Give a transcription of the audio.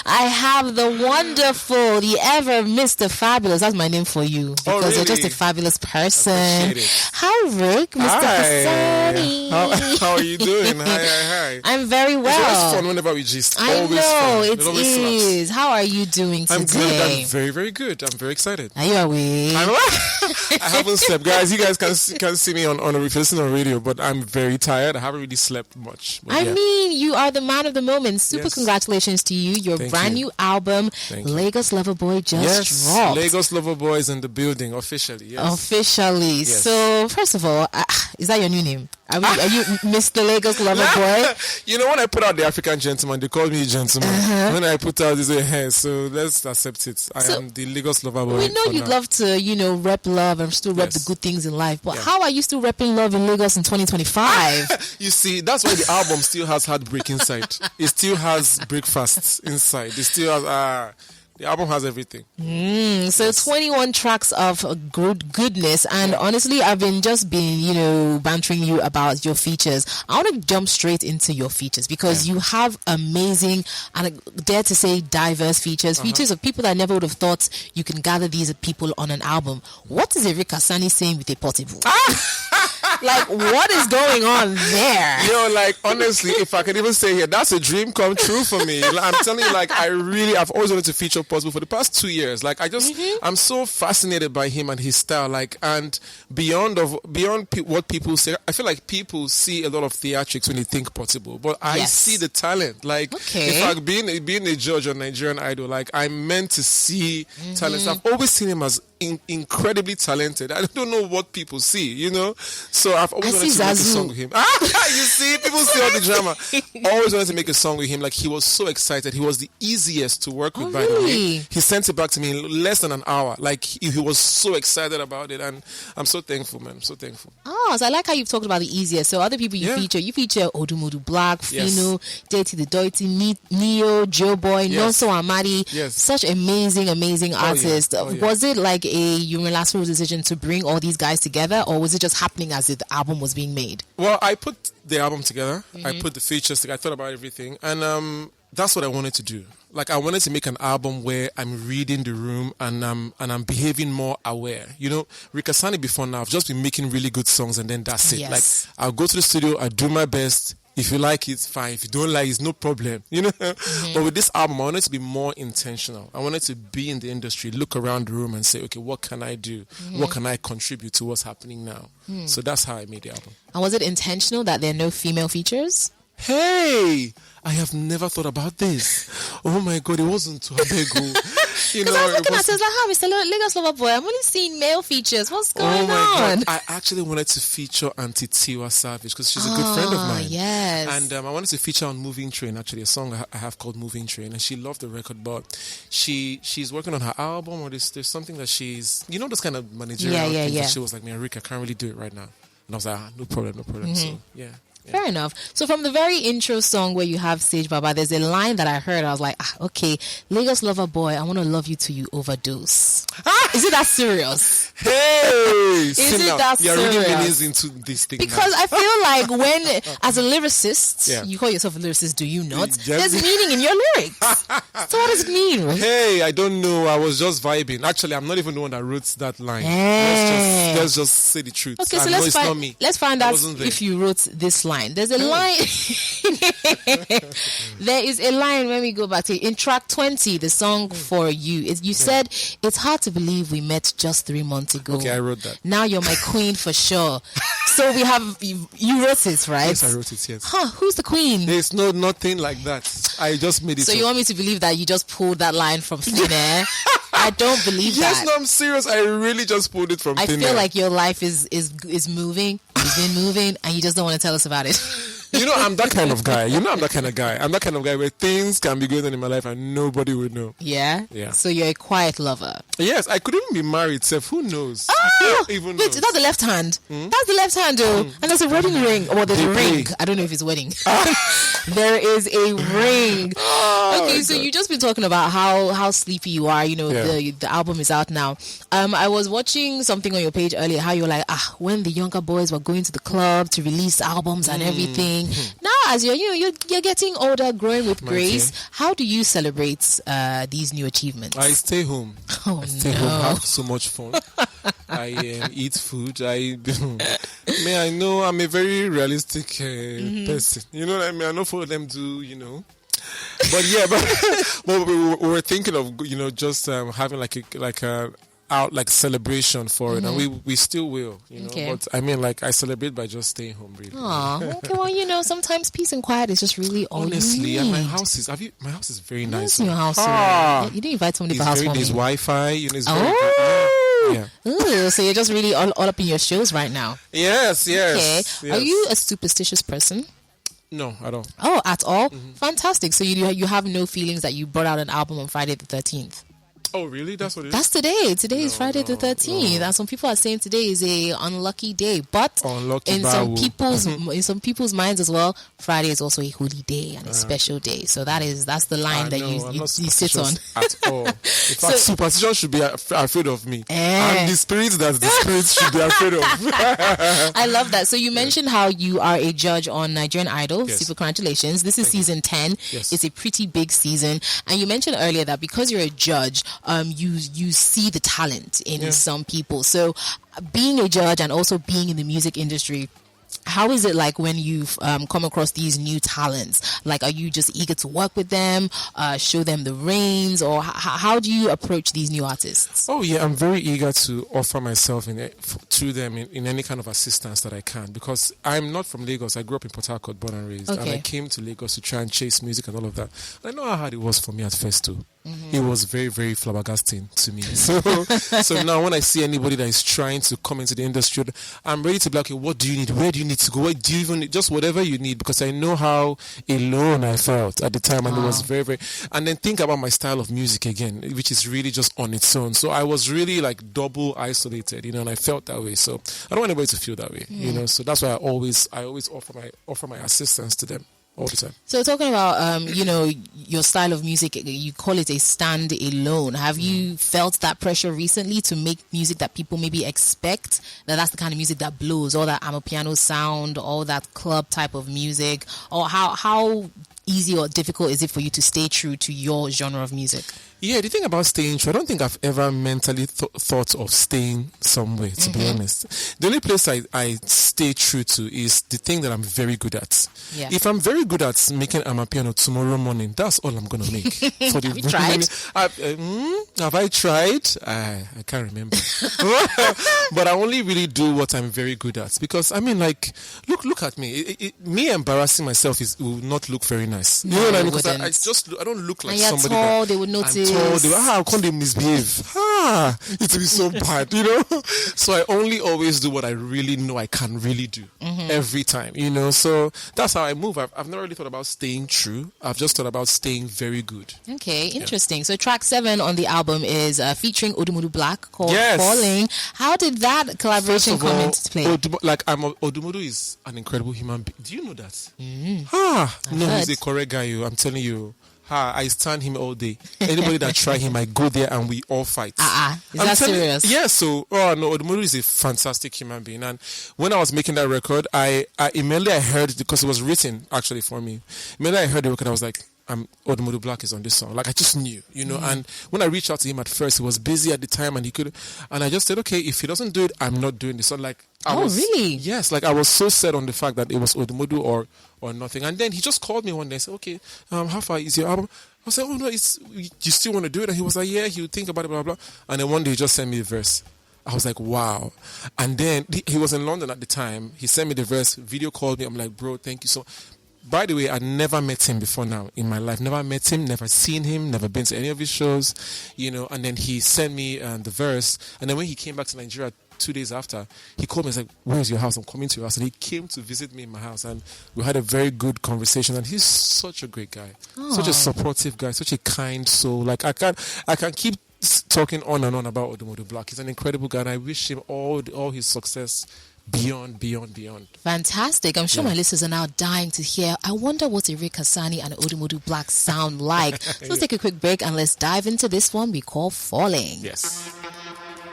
I have the wonderful, the ever Mr. Fabulous. That's my name for you because really? you're just a fabulous person. Hi, Ric, Mr. Hassani. How are you doing? Hi. I'm very well. It's always fun whenever we just. I always know fun. it is. How are you doing today? I'm good. I'm very, very good. I'm very excited. Are you awake? I haven't slept, guys. You guys can see me on listening on radio, but I'm very tired. I haven't really slept much. I mean, you are the man of the moment. Super congratulations to you. Your brand new album, LagosLoverBoy, just dropped. LagosLoverBoy is in the building officially. Yes. Officially. Yes. So, first of all, is that your new name? Are you Mr. LagosLoverBoy? You know, when I put out the African gentleman, they call me gentleman. When I put out this hair, so let's accept it. I am the LagosLoverBoy. We know you'd love to, rep love and still rep the good things in life. But how are you still repping love in Lagos in 2025? You see, that's why the album still has heartbreak inside. It still has breakfasts inside. It still has the album has everything. So 21 tracks of goodness, and honestly, I've been bantering you about your features. I want to jump straight into your features because you have amazing and I dare to say diverse features. Features of people that I never would have thought you can gather these people on an album. What is a Ric Hassani saying with a portable? Like, what is going on there? Honestly, if I could even say here, that's a dream come true for me. I'm telling you, I've always wanted to feature Possible for the past 2 years. I'm so fascinated by him and his style. And beyond what people say, I feel like people see a lot of theatrics when they think Possible, but I see the talent. In fact, being a judge on Nigerian Idol, I'm meant to see talent. I've always seen him as incredibly talented. I don't know what people see, So I've always wanted to make a song with him. You see, people see all the drama. Always wanted to make a song with him. He was so excited. He was the easiest to work with, by the way. He sent it back to me in less than an hour. He was so excited about it, and I'm so thankful, man. I'm so thankful. So I like how you've talked about the easiest. So other people you feature OdumoduBlack, Phyno, Deity, the Dotti, Neyo, Joeboy, Nonso Amadi. Such amazing artists. Was it like a unilateral decision to bring all these guys together, or was it just happening as if the album was being made? Well, I put the album together. I put the features together. I thought about everything, and that's what I wanted to do. I wanted to make an album where I'm reading the room and I'm behaving more aware. Ric Hassani before now, I've just been making really good songs and then that's it. I'll go to the studio, I do my best. If you like it, fine. If you don't like it, it's no problem. But with this album, I wanted to be more intentional. I wanted to be in the industry, look around the room and say, okay, what can I do? What can I contribute to what's happening now? So that's how I made the album. And was it intentional that there are no female features? Hey, I have never thought about this. Oh my God, it wasn't to Abego. Because I was looking at it, I was like, Mr. LagosLoverBoy, I'm only seeing male features. What's going on? God. I actually wanted to feature Auntie Tiwa Savage because she's a good friend of mine. Yes. And I wanted to feature on Moving Train, actually, a song I have called Moving Train. And she loved the record, but she's working on her album, or there's something that she's, those kind of managerial things. Yeah. She was like, man, Ric, I can't really do it right now. And I was like, no problem. So, yeah. Fair enough. So from the very intro song where you have Stage Baba, there's a line that I heard. I was like, okay, LagosLoverBoy, I want to love you till you overdose. Is it that serious? Hey! Is it that serious? You're really into this thing because now. I feel like when, as a lyricist, you call yourself a lyricist, do you not? There's meaning in your lyrics. So what does it mean? Hey, I don't know. I was just vibing. Actually, I'm not even the one that wrote that line. Hey. Let's just say the truth. Okay, so let's find out if you wrote this line. There's a line. There is a line when we go back to in track 20, the song For You. You said, it's hard to believe we met just 3 months ago. Okay, I wrote that. Now you're my queen for sure. So we have, you wrote it, right? Yes, I wrote it, yes. Who's the queen? There's nothing like that. I just made it So you want me to believe that you just pulled that line from thin air? I don't believe that. Yes, no, I'm serious. I really just pulled it from thin air. I feel like your life is moving. It's been moving, and you just don't want to tell us about it. I'm that kind of guy. I'm that kind of guy. I'm that kind of guy where things can be going on in my life and nobody would know. Yeah? Yeah. So you're a quiet lover. Yes, I could even be married, Seth. Who knows? Wait, that's the left hand. That's the left hand, though. And there's a wedding ring. Or there's a ring. I don't know if it's wedding. There is a ring. Okay, so you've just been talking about how sleepy you are. The album is out now. I was watching something on your page earlier, how you were like, when the younger boys were going to the club to release albums and everything, Now, as you're getting older, growing with grace, how do you celebrate these new achievements? I stay home. Oh, I stay home, have so much fun. I eat food. I know I'm a very realistic person. You know what I mean? I know for them do, But yeah, but we were thinking of just having like a celebration for it, and we still will, Okay. But I mean, like, I celebrate by just staying home, really. Okay, well, sometimes peace and quiet is just really all Honestly, you and need. my house is very nice. Where's your house? You didn't invite somebody to the house for me. There's Wi-Fi, it's very Oh! good. Yeah. Ooh, so you're just really all up in your shows right now. Yes. Okay. Yes. Are you a superstitious person? No, I don't. Oh, at all? Fantastic. So you have no feelings that you brought out an album on Friday the 13th? Oh, really? That's what it is? That's today. Today is Friday the 13th. And some people are saying today is a unlucky day. But in some people's minds as well, Friday is also a holy day and a special day. So that's the line that you sit on. At all. In fact, superstition should be afraid of me. And the spirits should be afraid of. I love that. So you mentioned how you are a judge on Nigerian Idol. Yes. Super congratulations. This is season 10. Yes. It's a pretty big season. And you mentioned earlier that because you're a judge, you see the talent in some people. So being a judge and also being in the music industry, how is it like when you've come across these new talents? Like, are you just eager to work with them, show them the reins, or how do you approach these new artists? Oh, yeah, I'm very eager to offer myself to them in any kind of assistance that I can, because I'm not from Lagos. I grew up in Port Harcourt, born and raised, and I came to Lagos to try and chase music and all of that. And I know how hard it was for me at first too. It was very, very flabbergasting to me. So now when I see anybody that is trying to come into the industry, I'm ready to be like, okay, what do you need? Where do you need to go? What do you even need? Just whatever you need, because I know how alone I felt at the time, and it was very, very. And then think about my style of music again, which is really just on its own. So I was really like double isolated, and I felt that way. So I don't want anybody to feel that way, So that's why I always offer my assistance to them all the time. So talking about, your style of music, you call it a stand alone. Have you felt that pressure recently to make music that people maybe expect, that's the kind of music that blows, all that Afropiano sound, all that club type of music? Or how easy or difficult is it for you to stay true to your genre of music? Yeah, the thing about staying true, I don't think I've ever mentally thought of staying somewhere, to be honest. The only place I stay true to is the thing that I'm very good at. Yeah. If I'm very good at making Afropiano tomorrow morning, that's all I'm going to make. For the Have you tried? Have I tried? I can't remember. But I only really do what I'm very good at. Because, I mean, like, look at me. Me embarrassing myself will not look very nice. You know what I mean? Because I don't look like somebody tall, that... they would notice. How come they misbehave? It will be so bad, So I only always do what I really know I can really do every time, So that's how I move. I've never really thought about staying true. I've just thought about staying very good. Okay, interesting. So track 7 on the album is featuring OdumoduBlack called Yes. Falling. How did that collaboration come into play? Odumodu is an incredible human being. Do you know that? He's a correct guy. I'm telling you. I stand him all day. Anybody that try him, I go there and we all fight. Is that serious? Yeah, so, Odumodu is a fantastic human being. And when I was making that record, I immediately I heard, because it was written actually for me, immediately I heard the record, I was like, OdumoduBlack is on this song. Like, I just knew, and when I reached out to him at first, he was busy at the time and and I just said, okay, if he doesn't do it, I'm not doing this. So like, really? Yes, like I was so set on the fact that it was Odumodu or nothing. And then he just called me one day and said, okay, how far is your album? I said, oh no, you still want to do it? And he was like, yeah, he would think about it, blah, blah, blah. And then one day he just sent me the verse. I was like, wow. And then he was in London at the time. He sent me the verse, video called me. I'm like, bro, thank you so much. By the way, I never met him before now in my life. Never met him, never seen him, never been to any of his shows, And then he sent me the verse. And then when he came back to Nigeria 2 days after, he called me and said, where's your house? I'm coming to your house. And he came to visit me in my house. And we had a very good conversation. And he's such a great guy. Such a supportive guy. Such a kind soul. Like, I can keep talking on and on about OdumoduBlack. He's an incredible guy. And I wish him all his success. Beyond. Fantastic. I'm sure my listeners are now dying to hear. I wonder what a Ric Hassani and OdumoduBlack sound like. So let's take a quick break and let's dive into this one we call Falling. Yes.